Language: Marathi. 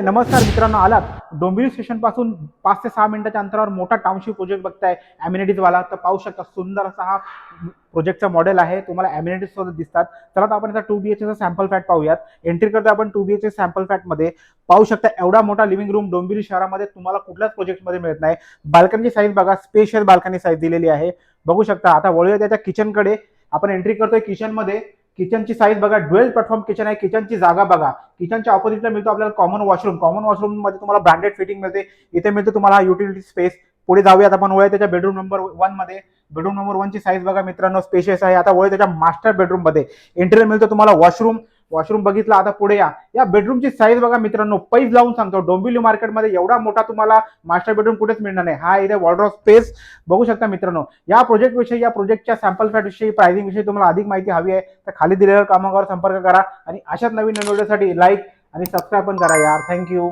नमस्कार मित्रांनो, आलात डोंबिवली स्टेशन पासून 5 ते 6 मिनिटाच्या अंतरावर मोठा टाउनशिप प्रोजेक्ट बघताय अम्युनिटीज वाला. तर पाहू शकता सुंदर असा हा प्रोजेक्टचा मॉडेल आहे. तुम्हाला अम्युनिटीज सोबत दिसतात. चला तर आपण आता 2 BHK चा सॅम्पल फ्लॅट पाहूयात. एंट्री करतो आपण 2 BHK सॅम्पल फ्लॅट मध्ये. पाहू शकता एवढा मोठा लिव्हिंग रूम डोंबिवली शहरामध्ये तुम्हाला कुठल्याच प्रोजेक्ट मध्ये मिळत नाही. बाल्कनीची साईज बघा, स्पेशियल बाल्कनी साईज दिलेली आहे. बघू शकता. आता वळूया त्याच्या किचन कडे. आपण एंट्री करतोय किचन मध्ये. किचनची साईज बघा, ड्युएल प्लॅटफॉर्म किचन आहे. किचनची जागा बघा, किचनच्या ऑपोजिटला मिळतो आपल्याला कॉमन वॉशरूम. कॉमन वॉशरूम मध्ये तुम्हाला ब्रँडेड फिटिंग मिळते. इथे मिळते तुम्हाला युटिलिटी स्पेस. पुढे जाऊयात आपण, वळूया त्याच्या बेडरूम नंबर 1 मध्ये. बेडरूम नंबर 1 ची साईज बघा मित्रांनो, स्पेशियस आहे. आता वळूया त्याच्या मास्टर बेडरूम मध्ये. एंट्री मिळतो तुम्हाला वॉशरूम. वॉशरूम बघितला. आता पुढे या बेडरूमची साईज बघा मित्रांनो, पैज लावून सांगतो, डोंबिवली मार्केटमध्ये एवढा मोठा तुम्हाला मास्टर बेडरूम कुठेच मिळणार नाही. हा इथे वॉर्डरोब स्पेस बघू शकता मित्रांनो. या प्रोजेक्ट विषयी, या प्रोजेक्टच्या सॅम्पल फ्लॅट विषयी, प्राइसिंग विषयी तुम्हाला अधिक माहिती हवी आहे तर खाली दिलेल्या क्रमांकावर संपर्क करा आणि अशाच नवीन व्हिडिओसाठी लाईक आणि सबस्क्राईब पण करा यार. थँक्यू.